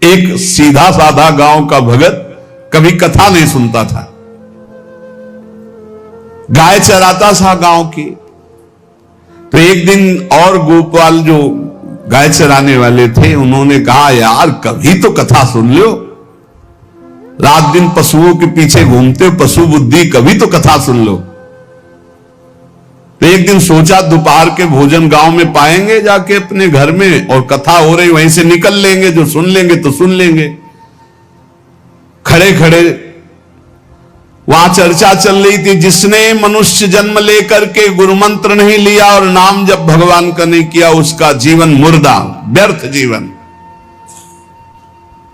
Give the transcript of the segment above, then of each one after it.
एक सीधा साधा गांव का भगत कभी कथा नहीं सुनता था, गाय चराता था गांव की। तो एक दिन और गोपाल जो गाय चराने वाले थे उन्होंने कहा, यार कभी तो कथा सुन लो, रात दिन पशुओं के पीछे घूमते हो, पशु बुद्धि, कभी तो कथा सुन लो। तो एक दिन सोचा दोपहर के भोजन गांव में पाएंगे जाके अपने घर में, और कथा हो रही वहीं से निकल लेंगे, जो सुन लेंगे तो सुन लेंगे। खड़े खड़े वहां चर्चा चल रही थी, जिसने मनुष्य जन्म लेकर के गुरु मंत्र नहीं लिया और नाम जब भगवान का नहीं किया, उसका जीवन मुर्दा, व्यर्थ जीवन।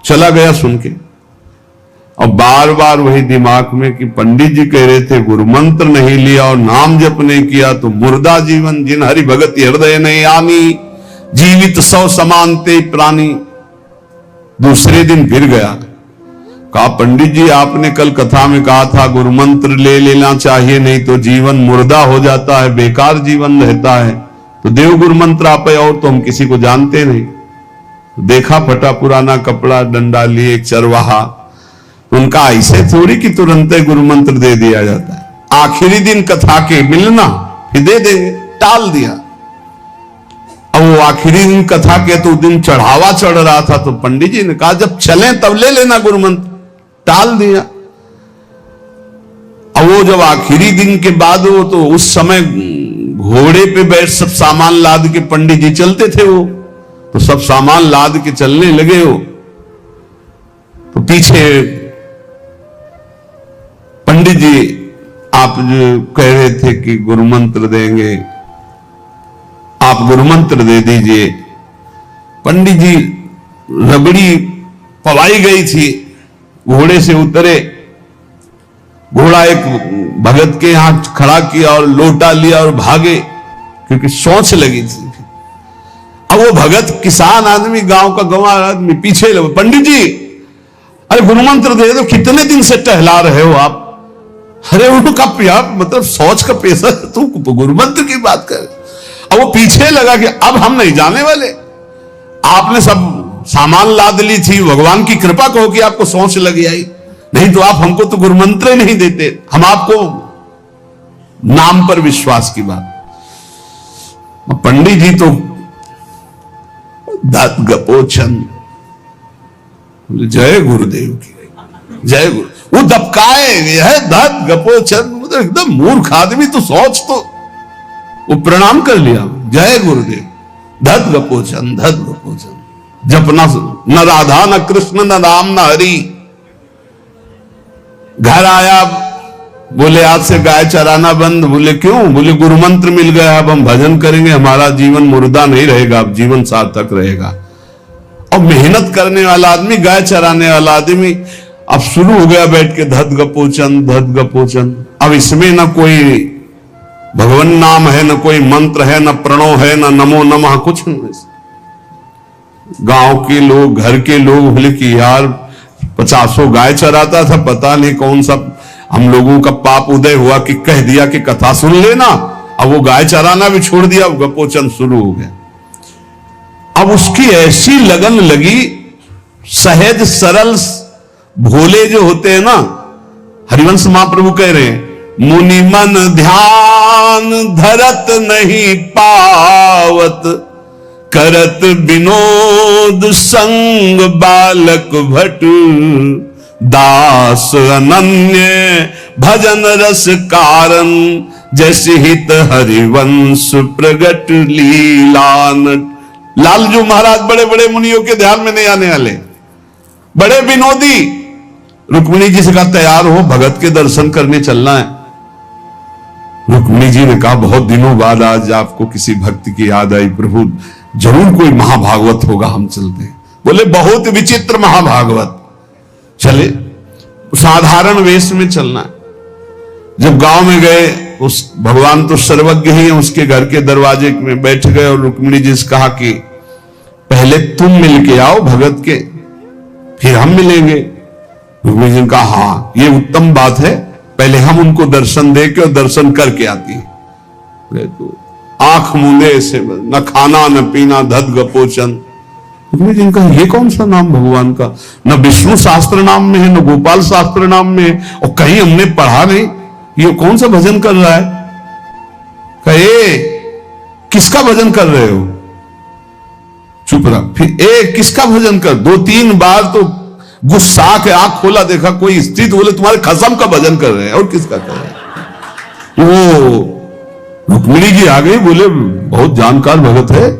चला गया सुन के, और बार बार वही दिमाग में कि पंडित जी कह रहे थे गुरु मंत्र नहीं लिया और नाम जप नहीं किया तो मुर्दा जीवन। जिन हरि भगत हृदय नहीं आनी, जीवित सौ समानते प्राणी। दूसरे दिन फिर गया, कहा पंडित जी आपने कल कथा में कहा था गुरु मंत्र ले लेना चाहिए, नहीं तो जीवन मुर्दा हो जाता है, बेकार जीवन रहता है। तो देव गुरु मंत्र आप, और तो हम किसी को जानते नहीं। तो देखा फटा पुराना कपड़ा, डंडा लिए एक चरवाहा। उनका ऐसे थोड़ी कि तुरंत गुरु मंत्र दे दिया जाता है, आखिरी दिन कथा के मिलना फिर दे देंगे, टाल दिया। अब वो आखिरी दिन कथा के तो दिन चढ़ावा चढ़ रहा था, तो पंडित जी ने कहा जब चलें तब ले लेना गुरु मंत्र, टाल दिया। अब वो जब आखिरी दिन के बाद वो, तो उस समय घोड़े पे बैठ सब सामान लाद के पंडित जी चलते थे, वो तो सब सामान लाद के चलने लगे। हो तो पीछे पंडित जी आप जो कह रहे थे कि गुरु मंत्र देंगे, आप गुरु मंत्र दे दीजिए। पंडित जी रबड़ी पवाई गई थी, घोड़े से उतरे, घोड़ा एक भगत के यहां खड़ा किया और लोटा लिया और भागे, क्योंकि सोच लगी थी। अब वो भगत किसान आदमी, गांव का गंवार आदमी पीछे लगे, पंडित जी अरे गुरु मंत्र दे दो, कितने दिन से टहला रहे हो आप। अरे उनका प्यार मतलब सोच का पेशा, तू गुरु मंत्र की बात कर। अब वो पीछे लगा कि अब हम नहीं जाने वाले, आपने सब सामान लाद ली थी, भगवान की कृपा कहो कि आपको सोच लगी आई, नहीं तो आप हमको तो गुरु मंत्र ही नहीं देते, हम आपको नाम पर विश्वास की बात। पंडित जी तो दात गपोचन, जय गुरुदेव की, जय गुरु। वो दबकाए है दात गपोचन, मतलब एकदम मूर्ख आदमी, तो सोच तो वो प्रणाम कर लिया, जय गुरुदेव, धत गपोचन, धत गपोचन। जपना न राधा न कृष्ण न राम न हरि। घर आया, बोले आज से गाय चराना बंद। बोले क्यों? बोले गुरु मंत्र मिल गया, अब हम भजन करेंगे, हमारा जीवन मुर्दा नहीं रहेगा, अब जीवन सार्थक रहेगा। और मेहनत करने वाला आदमी, गाय चराने वाला आदमी, अब शुरू हो गया बैठ के धत गपोचन, धत गपोचन। अब इसमें न कोई भगवान नाम है, न कोई मंत्र है, न प्रणव है, न नमो नमः, कुछ नहीं। गांव के लोग, घर के लोग बोले कि यार 50 गाय चराता था, पता नहीं कौन सा हम लोगों का पाप उदय हुआ कि कह दिया कि कथा सुन लेना। अब वो गाय चराना भी छोड़ दिया, गपोचन शुरू हो गया। अब उसकी ऐसी लगन लगी, सहज सरल भोले जो होते हैं ना, हरिवंश महाप्रभु कह रहे हैं, मुनि मन ध्यान धरत नहीं पावत, करत विनोद संग बालक भट, दास अनन्य भजन रस कारण, जैसे हित हरिवंश प्रगट लीलान। लालजू महाराज बड़े बड़े मुनियों के ध्यान में नहीं आने वाले, बड़े विनोदी। रुक्मिणी जी से कहा तैयार हो, भगत के दर्शन करने चलना है। रुक्मिणी जी ने कहा बहुत दिनों बाद आज आपको किसी भक्त की याद आई, प्रभु जरूर कोई महाभागवत होगा, हम चलते हैं। बोले बहुत विचित्र महाभागवत। चले, साधारण वेश में चलना है। जब गांव में गए, उस भगवान तो सर्वज्ञ ही है, उसके घर के दरवाजे में बैठ गए और रुक्मिणी जी से कहा कि पहले तुम मिल के आओ भगत के, फिर हम मिलेंगे। रुक्मिणी जी ने कहा हाँ ये उत्तम बात है, पहले हम उनको दर्शन दे के और दर्शन करके आती है। तो आंख मूंदे से न खाना न पीना, धत गपोचन, रुक्मिणी जी का ये कौन सा नाम भगवान का, न विष्णु शास्त्र नाम में है, न गोपाल शास्त्र नाम में है, और कहीं हमने पढ़ा नहीं, ये कौन सा भजन कर रहा है? कहे किसका भजन कर रहे हो? चुप रहा। फिर किसका भजन कर? 2-3 बार तो गुस्सा के आंख खोला, देखा कोई स्त्री, तो बोले तुम्हारे खसम का भजन कर रहे हैं। और किसका कर रहे हैं? वो रुक्मिणी जी आ गई, बोले बहुत जानकार भगत है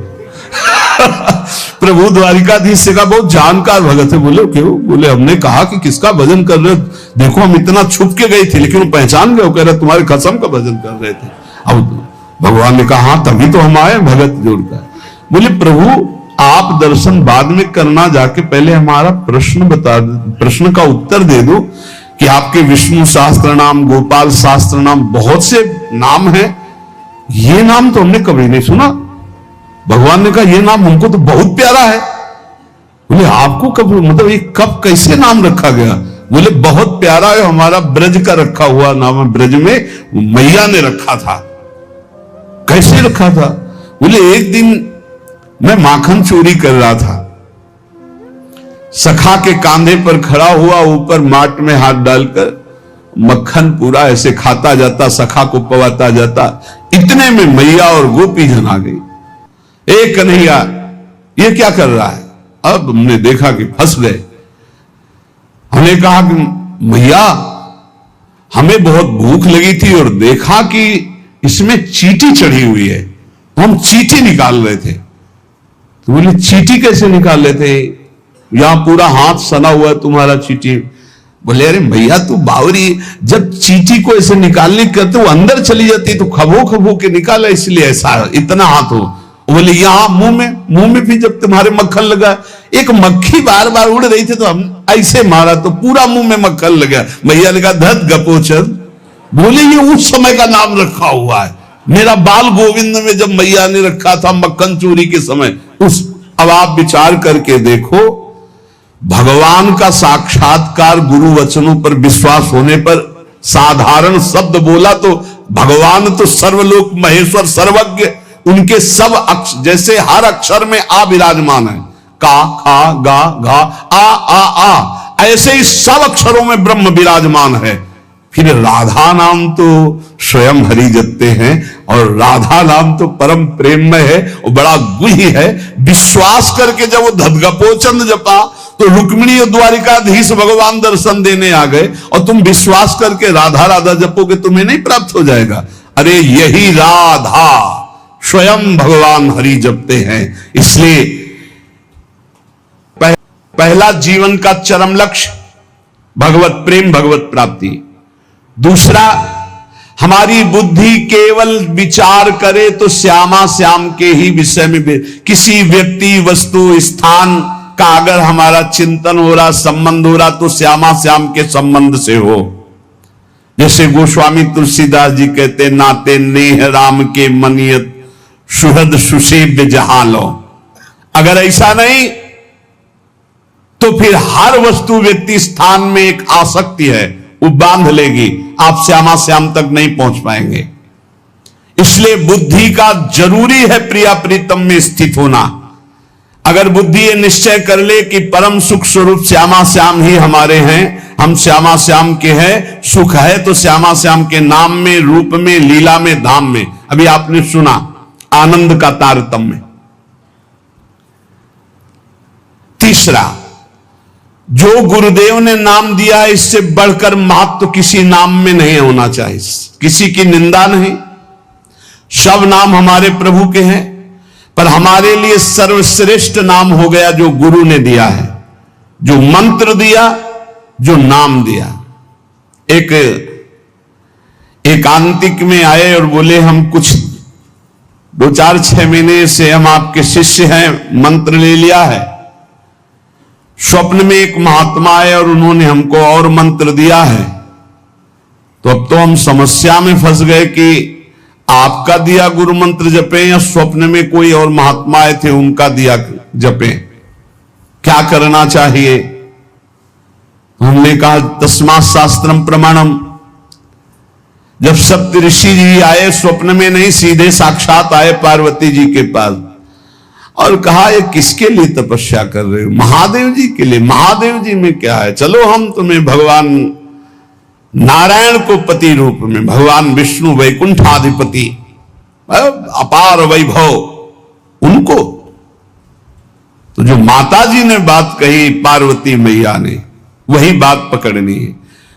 प्रभु द्वारिकाधीश से कहा बहुत जानकार भगत है। बोले क्यों? बोले हमने कहा कि किसका भजन कर रहे हो, देखो हम इतना छुप के गई थी लेकिन वो पहचान गए, कह रहे तुम्हारे खसम का भजन कर रहे थे। अब भगवान ने कहा हाँ तभी तो हम आए भगत जोड़कर। बोले प्रभु आप दर्शन बाद में करना, जाके पहले हमारा प्रश्न बता, प्रश्न का उत्तर दे दो कि आपके विष्णु शास्त्र नाम, गोपाल शास्त्र नाम, बहुत से नाम है, ये नाम तो हमने कभी नहीं सुना। भगवान ने कहा ये नाम हमको तो बहुत प्यारा है। बोले आपको कब, मतलब ये कब कैसे नाम रखा गया? बोले बहुत प्यारा है, हमारा ब्रज का रखा हुआ नाम है, ब्रज में मैया ने रखा था। कैसे रखा था? बोले एक दिन मैं माखन चोरी कर रहा था, सखा के कांधे पर खड़ा हुआ, ऊपर माट में हाथ डालकर मक्खन पूरा ऐसे खाता जाता, सखा को पवाता जाता। इतने में मैया और गोपी जन आ गई। एक कन्हैया ये क्या कर रहा है? अब हमने देखा कि फंस गए। हमने कहा कि मैया हमें बहुत भूख लगी थी और देखा कि इसमें चींटी चढ़ी हुई है, तो हम चींटी निकाल रहे थे। तो बोले चींटी कैसे निकाल लेते? यहां पूरा हाथ सना हुआ है तुम्हारा चींटी। बोले अरे भैया तू बावरी, जब चींटी को ऐसे निकालने करते वो अंदर चली जाती तो खबो खबो के निकाला, इसलिए ऐसा इतना हाथ हो। बोले यहां मुंह में भी जब तुम्हारे मक्खन लगा, एक मक्खी बार बार उड़ रही थी तो हम ऐसे मारा तो पूरा मुंह में मक्खन लगा। भैया ने कहा धत गपोचन। बोले ये उस समय का नाम रखा हुआ है, मेरा बाल गोविंद में जब मैया ने रखा था मक्खन चोरी के समय उस। अब आप विचार करके देखो, भगवान का साक्षात्कार गुरु वचनों पर विश्वास होने पर साधारण शब्द बोला तो भगवान तो सर्वलोक महेश्वर सर्वज्ञ, उनके सब जैसे हर अक्षर में आ विराजमान है, का खा गा घा आ, ऐसे ही सब अक्षरों में ब्रह्म विराजमान है। फिर राधा नाम तो स्वयं हरि जपते हैं, और राधा नाम तो परम प्रेममय है और बड़ा गुह्य है। विश्वास करके जब वो धदगपोचंद जपा तो रुक्मिणी और द्वारिकाधीश भगवान दर्शन देने आ गए, और तुम विश्वास करके राधा राधा जपोगे तुम्हें नहीं प्राप्त हो जाएगा? अरे यही राधा स्वयं भगवान हरि जपते हैं। इसलिए पहला जीवन का चरम लक्ष्य भगवत प्रेम, भगवत प्राप्ति। दूसरा, हमारी बुद्धि केवल विचार करे तो श्यामा श्याम के ही विषय में, किसी व्यक्ति वस्तु स्थान का अगर हमारा चिंतन हो रहा, संबंध हो रहा, तो श्यामा श्याम के संबंध से हो। जैसे गोस्वामी तुलसीदास जी कहते, नाते नेह राम के मनियत सुहृद सुसेव्य जहां लो। अगर ऐसा नहीं तो फिर हर वस्तु व्यक्ति स्थान में एक आसक्ति है, वो बांध लेगी, आप श्यामा श्याम तक नहीं पहुंच पाएंगे। इसलिए बुद्धि का जरूरी है प्रिया प्रीतम में स्थित होना। अगर बुद्धि ये निश्चय कर ले कि परम सुख स्वरूप श्यामा श्याम ही हमारे हैं, हम श्यामा श्याम के हैं, सुख है तो श्यामा श्याम के नाम में, रूप में, लीला में, धाम में। अभी आपने सुना आनंद का तारतम्य। तीसरा, जो गुरुदेव ने नाम दिया है इससे बढ़कर महत्व तो किसी नाम में नहीं होना चाहिए। किसी की निंदा नहीं, सब नाम हमारे प्रभु के हैं, पर हमारे लिए सर्वश्रेष्ठ नाम हो गया जो गुरु ने दिया है, जो मंत्र दिया, जो नाम दिया। एक एकांतिक में आए और बोले हम कुछ 2-4-6 महीने से हम आपके शिष्य हैं, मंत्र ले लिया है। स्वप्न में एक महात्मा आए और उन्होंने हमको और मंत्र दिया है, तो अब तो हम समस्या में फंस गए कि आपका दिया गुरु मंत्र जपे या स्वप्न में कोई और महात्मा आए थे उनका दिया जपे, क्या करना चाहिए? हमने कहा तस्मात् शास्त्रम प्रमाणम। जब सप्तऋषि जी आए स्वप्न में नहीं, सीधे साक्षात आए पार्वती जी के पास, और कहा ये किसके लिए तपस्या कर रहे हो? महादेव जी के लिए। महादेव जी में क्या है, चलो हम तुम्हें भगवान नारायण को पति रूप में, भगवान विष्णु वैकुंठाधिपति अपार वैभव उनको। तो जो माता जी ने बात कही पार्वती मैया ने, वही बात पकड़नी है।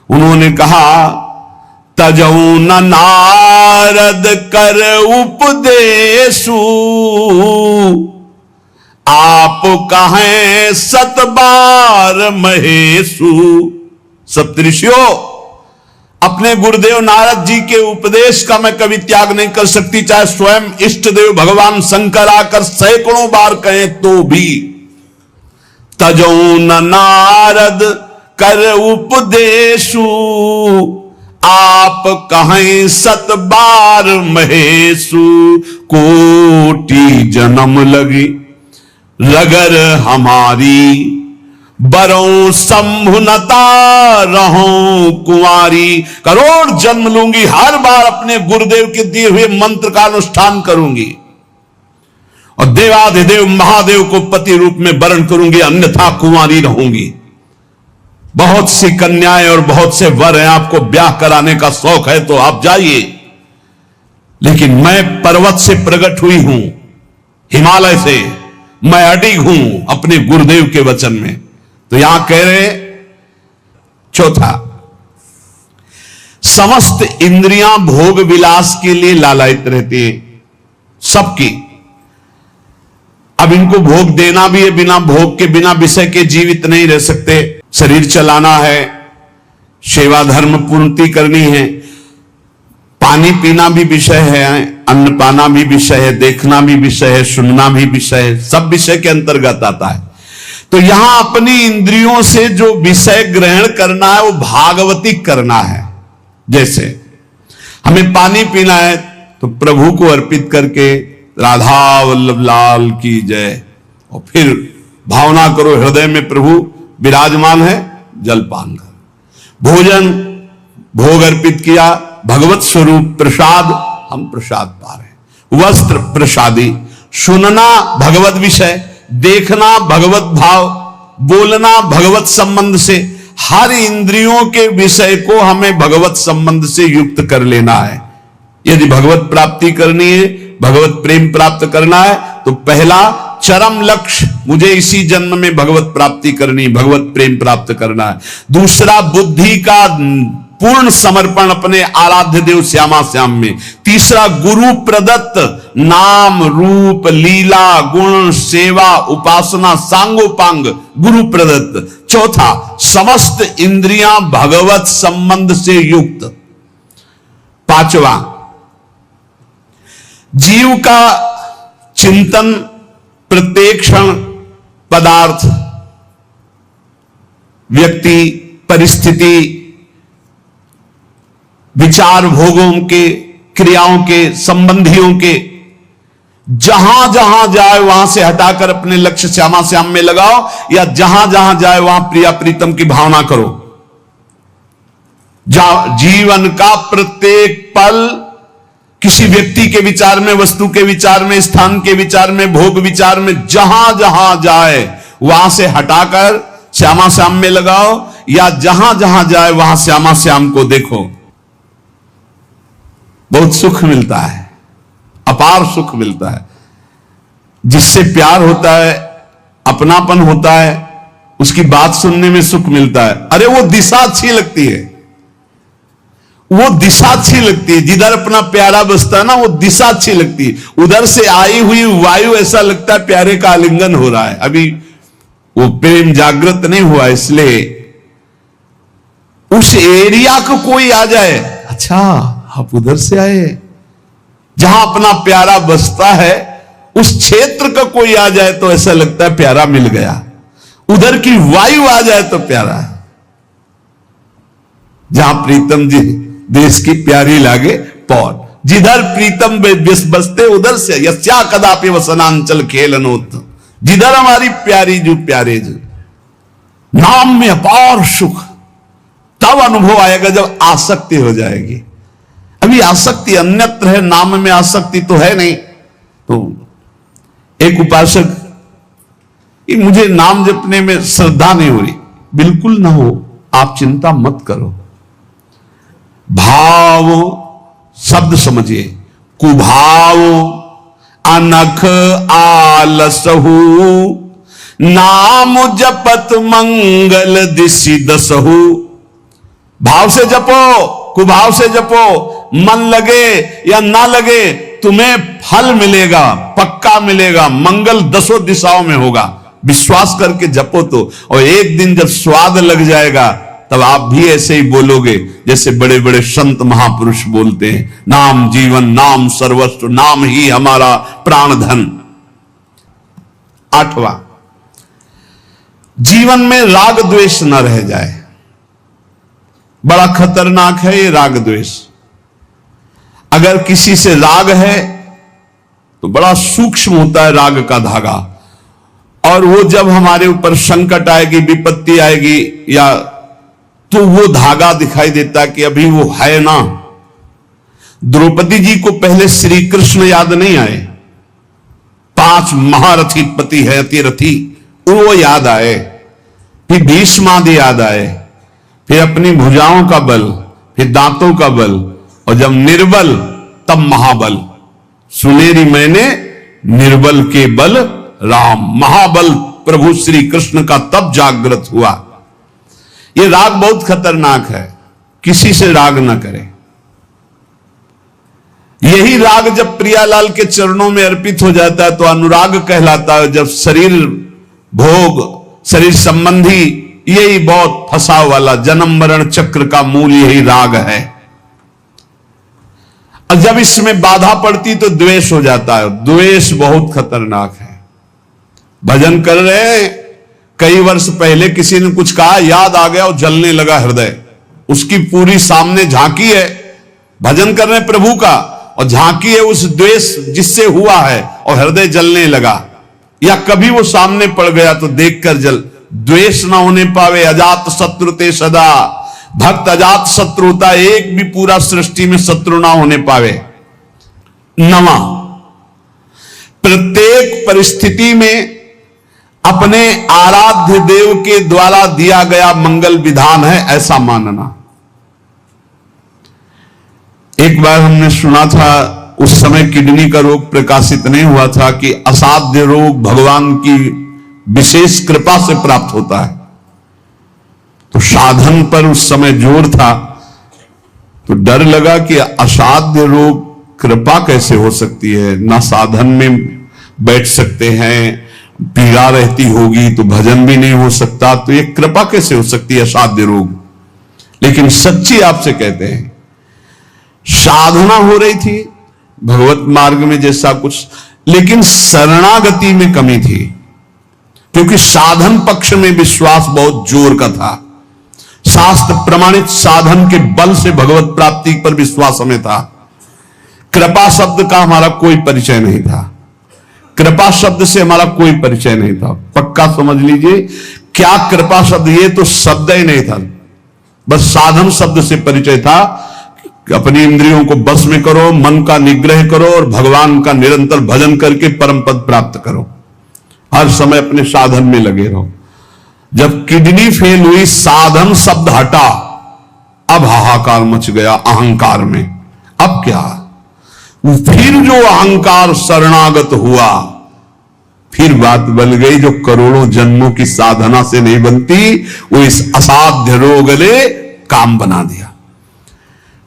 उन्होंने कहा तजऊ न नारद कर उपदेशु, आप कहें सतबार महेशु। सप्तऋषियों, अपने गुरुदेव नारद जी के उपदेश का मैं कभी त्याग नहीं कर सकती, चाहे स्वयं इष्ट देव भगवान शंकर आकर सैकड़ों बार कहें तो भी। तजऊ न नारद कर उपदेशु, आप कहें सत बार महेशु। कोटि जन्म लगी रगर हमारी, बरों संभुनता रहूं कुंवारी। करोड़ जन्म लूंगी, हर बार अपने गुरुदेव के दिए हुए मंत्र का अनुष्ठान करूंगी और देवाधिदेव महादेव को पति रूप में वरण करूंगी, अन्यथा कुंवारी रहूंगी। बहुत सी कन्याएं और बहुत से वर हैं, आपको ब्याह कराने का शौक है तो आप जाइए, लेकिन मैं पर्वत से प्रकट हुई हूं, हिमालय से, मैं अडिग हूं अपने गुरुदेव के वचन में। तो यहां कह रहे चौथा, समस्त इंद्रियां भोग विलास के लिए लालायित रहती है, सबकी। अब इनको भोग देना भी है, बिना भोग के, बिना विषय के जीवित नहीं रह सकते। शरीर चलाना है, सेवा धर्म पूर्ति करनी है, पानी पीना भी विषय है, अन्न पाना भी विषय है, देखना भी विषय है, सुनना भी विषय है, सब विषय के अंतर्गत आता है। तो यहां अपनी इंद्रियों से जो विषय ग्रहण करना है वो भागवतिक करना है। जैसे हमें पानी पीना है तो प्रभु को अर्पित करके राधा वल्लभ लाल की जय, और फिर भावना करो हृदय में प्रभु विराजमान है, जलपान कर। भोजन भोग अर्पित किया, भगवत स्वरूप प्रसाद, हम प्रसाद पा रहे हैं। वस्त्र प्रसादी, सुनना भगवत विषय, देखना भगवत भाव, बोलना भगवत संबंध से। हर इंद्रियों के विषय को हमें भगवत संबंध से युक्त कर लेना है। यदि भगवत प्राप्ति करनी है, भगवत प्रेम प्राप्त करना है, तो पहला चरम लक्ष्य, मुझे इसी जन्म में भगवत प्राप्ति करनी, भगवत प्रेम प्राप्त करना है। दूसरा बुद्धि का पूर्ण समर्पण अपने आराध्य देव श्यामा श्याम में। तीसरा गुरु प्रदत्त नाम रूप लीला गुण सेवा उपासना सांगोपांग गुरु प्रदत्त। चौथा, समस्त इंद्रियां भगवत संबंध से युक्त। पांचवा, जीव का चिंतन प्रत्येक क्षण पदार्थ, व्यक्ति, परिस्थिति, विचार भोगों के, क्रियाओं के, संबंधियों के, जहां जहां जाए वहां से हटाकर अपने लक्ष्य श्यामा श्याम में लगाओ, या जहां जहां जाए वहां प्रिया प्रीतम की भावना करो। जीवन का प्रत्येक पल किसी व्यक्ति के विचार में, वस्तु के विचार में, स्थान के विचार में, भोग विचार में, जहां जहां जाए वहां से हटाकर श्यामा श्याम में लगाओ, या जहां जहां जाए वहां श्यामा श्याम को देखो। बहुत सुख मिलता है, अपार सुख मिलता है। जिससे प्यार होता है, अपनापन होता है, उसकी बात सुनने में सुख मिलता है। अरे वो दिशा अच्छी लगती है, वो दिशा अच्छी लगती है। जिधर अपना प्यारा बसता है ना, वो दिशा अच्छी लगती है। उधर से आई हुई वायु ऐसा लगता है प्यारे का आलिंगन हो रहा है, अभी वो प्रेम जागृत नहीं हुआ। इसलिए उस एरिया को कोई आ जाए, अच्छा आप उधर से आए, जहां अपना प्यारा बसता है उस क्षेत्र का कोई आ जाए तो ऐसा लगता है प्यारा मिल गया। उधर की वायु आ जाए तो प्यारा। जहां प्रीतम जी देश की प्यारी लागे पौन, जिधर प्रीतम बसते उधर से यस्या कदापि वसनांचल खेलनोत। जिधर हमारी प्यारी जो प्यारे जो, नाम में अपार सुख तब अनुभव आएगा जब आसक्ति हो जाएगी। अभी आसक्ति अन्यत्र है, नाम में आसक्ति तो है नहीं। तो एक उपासक, ये मुझे नाम जपने में श्रद्धा नहीं हो रही, बिल्कुल ना हो, आप चिंता मत करो। भाव शब्द समझिए, कुभाव अनख आलसहु, नाम जपत मंगल दिशि दसहु। भाव से जपो, कुभाव से जपो, मन लगे या ना लगे तुम्हें फल मिलेगा, पक्का मिलेगा, मंगल दसों दिशाओं में होगा। विश्वास करके जपो तो, और एक दिन जब स्वाद लग जाएगा तब आप भी ऐसे ही बोलोगे जैसे बड़े बड़े संत महापुरुष बोलते हैं, नाम जीवन, नाम सर्वस्व, नाम ही हमारा प्राण धन। 8वां, जीवन में राग द्वेष न रह जाए। बड़ा खतरनाक है ये राग द्वेष। अगर किसी से राग है तो बड़ा सूक्ष्म होता है राग का धागा, और वो जब हमारे ऊपर संकट आएगी, विपत्ति आएगी, या तो वो धागा दिखाई देता कि अभी वो है ना। द्रौपदी जी को पहले श्री कृष्ण याद नहीं आए, 5 महारथी पति है अतिरथी, वो याद आए, फिर भीष्मादि याद आए, फिर अपनी भुजाओं का बल, फिर दांतों का बल, और जब निर्बल तब महाबल। सुनेरी मैंने निर्बल के बल राम, महाबल प्रभु श्री कृष्ण का तब जागृत हुआ। यह राग बहुत खतरनाक है, किसी से राग न करें। यही राग जब प्रियालाल के चरणों में अर्पित हो जाता है तो अनुराग कहलाता है। जब शरीर भोग, शरीर संबंधी, यही बहुत फंसा वाला जन्म मरण चक्र का मूल यही राग है। और जब इसमें बाधा पड़ती तो द्वेष हो जाता है। द्वेष बहुत खतरनाक है। भजन कर रहे हैं, कई वर्ष पहले किसी ने कुछ कहा, याद आ गया और जलने लगा हृदय, उसकी पूरी सामने झांकी है। भजन कर रहे हैं प्रभु का और झांकी है उस द्वेष जिससे हुआ है और हृदय जलने लगा। या कभी वो सामने पड़ गया तो देखकर जल। द्वेष ना होने पावे, अजात शत्रु ते सदा। भक्त अजात शत्रु होता, एक भी पूरा सृष्टि में शत्रु ना होने पावे। 9वां, प्रत्येक परिस्थिति में अपने आराध्य देव के द्वारा दिया गया मंगल विधान है ऐसा मानना। एक बार हमने सुना था, उस समय किडनी का रोग प्रकाशित नहीं हुआ था, कि असाध्य रोग भगवान की विशेष कृपा से प्राप्त होता है। तो साधन पर उस समय जोर था, तो डर लगा कि असाध्य रोग कृपा कैसे हो सकती है, ना साधन में बैठ सकते हैं, पीड़ा रहती होगी तो भजन भी नहीं हो सकता, तो ये कृपा कैसे हो सकती है असाध्य रोग। लेकिन सच्ची आपसे कहते हैं, साधना हो रही थी भगवत मार्ग में जैसा कुछ, लेकिन शरणागति में कमी थी, क्योंकि साधन पक्ष में विश्वास बहुत जोर का था। शास्त्र प्रमाणित साधन के बल से भगवत प्राप्ति पर विश्वास हमें था। कृपा शब्द का हमारा कोई परिचय नहीं था, कृपा शब्द से हमारा कोई परिचय नहीं था। पक्का समझ लीजिए, क्या कृपा शब्द, ये तो शब्द ही नहीं था, बस साधन शब्द से परिचय था। अपनी इंद्रियों को बस में करो, मन का निग्रह करो और भगवान का निरंतर भजन करके परम पद प्राप्त करो। हर समय अपने साधन में लगे रहो। जब किडनी फेल हुई, साधन शब्द हटा, अब हाहाकार मच गया अहंकार में। अब क्या, फिर जो अहंकार शरणागत हुआ, फिर बात बन गई जो करोड़ों जन्मों की साधना से नहीं बनती, वो इस असाध्य रोग ने काम बना दिया।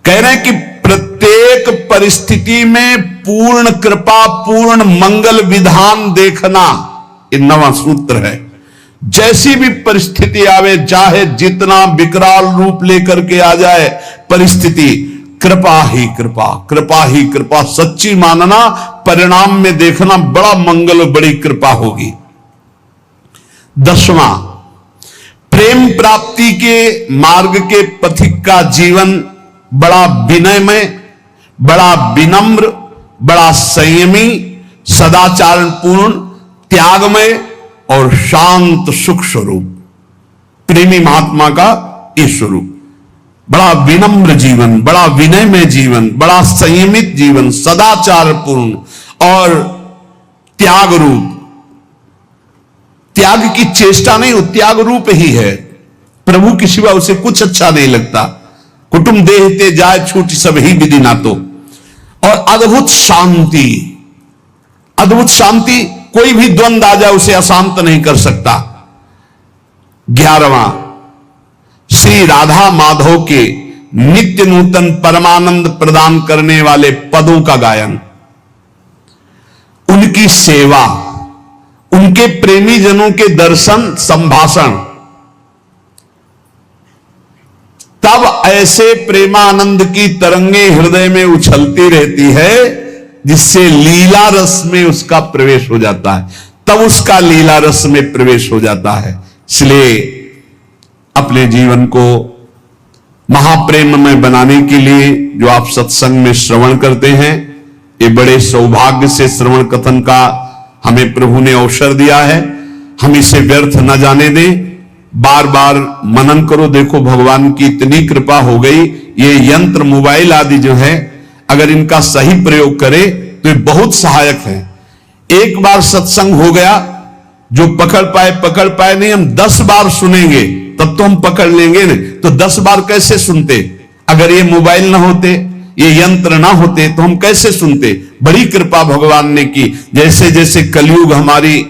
कह रहे हैं कि प्रत्येक परिस्थिति में पूर्ण कृपा, पूर्ण मंगल विधान देखना, ये 9वां सूत्र है। जैसी भी परिस्थिति आवे, चाहे जितना विकराल रूप लेकर के आ जाए परिस्थिति, कृपा ही कृपा, कृपा ही कृपा सच्ची मानना, परिणाम में देखना बड़ा मंगल और बड़ी कृपा होगी। 10वां, प्रेम प्राप्ति के मार्ग के पथिक का जीवन बड़ा विनयमय, बड़ा विनम्र, बड़ा संयमी, सदाचारपूर्ण, त्यागमय और शांत सुख स्वरूप, प्रेमी महात्मा का ये स्वरूप। बड़ा विनम्र जीवन, बड़ा विनयमय जीवन, बड़ा संयमित जीवन, सदाचारपूर्ण और त्याग रूप, त्याग की चेष्टा नहीं, वो त्याग रूप ही है। प्रभु के सिवा उसे कुछ अच्छा नहीं लगता। कुटुंब देहते जाए छूट सब ही विधि ना तो। और अद्भुत शांति, अद्भुत शांति, कोई भी द्वंद आ जाए उसे अशांत नहीं कर सकता। 11वां, श्री राधा माधव के नित्य नूतन परमानंद प्रदान करने वाले पदों का गायन, उनकी सेवा, उनके प्रेमी जनों के दर्शन संभाषण, तब ऐसे प्रेमानंद की तरंगे हृदय में उछलती रहती है जिससे लीला रस में उसका प्रवेश हो जाता है, तब उसका लीला रस में प्रवेश हो जाता है। इसलिए अपने जीवन को महाप्रेम में बनाने के लिए जो आप सत्संग में श्रवण करते हैं, ये बड़े सौभाग्य से श्रवण कथन का हमें प्रभु ने अवसर दिया है। हम इसे व्यर्थ न जाने दें, बार बार मनन करो। देखो भगवान की इतनी कृपा हो गई, ये यंत्र मोबाइल आदि जो है अगर इनका सही प्रयोग करे तो ये बहुत सहायक है। एक बार सत्संग हो गया, जो पकड़ पाए नहीं, हम 10 बार सुनेंगे तब तो हम पकड़ लेंगे नहीं, तो 10 बार कैसे सुनते? अगर ये मोबाइल ना होते, ये यंत्र ना होते तो हम कैसे सुनते? बड़ी कृपा भगवान ने की। जैसे जैसे कलयुग हमारी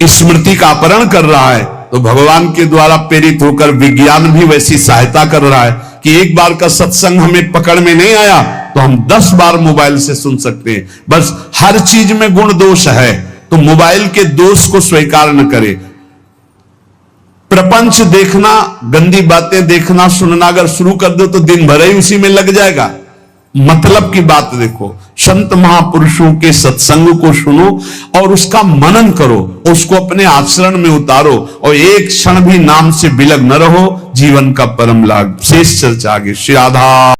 स्मृति का अपहरण कर रहा है, तो भगवान के द्वारा प्रेरित होकर विज्ञान भी वैसी सहायता कर रहा है कि एक बार का सत्संग हमें पकड़ में नहीं आया तो हम 10 बार मोबाइल से सुन सकते हैं। बस हर चीज में गुण दोष है, तो मोबाइल के दोष को स्वीकार न करे। प्रपंच देखना, गंदी बातें देखना सुनना अगर शुरू कर दो तो दिन भर ही उसी में लग जाएगा। मतलब की बात देखो, संत महापुरुषों के सत्संग को सुनो और उसका मनन करो, उसको अपने आचरण में उतारो और एक क्षण भी नाम से विलग न रहो। जीवन का परम लाभ। शेष चर्चा आगे। श्री राधा।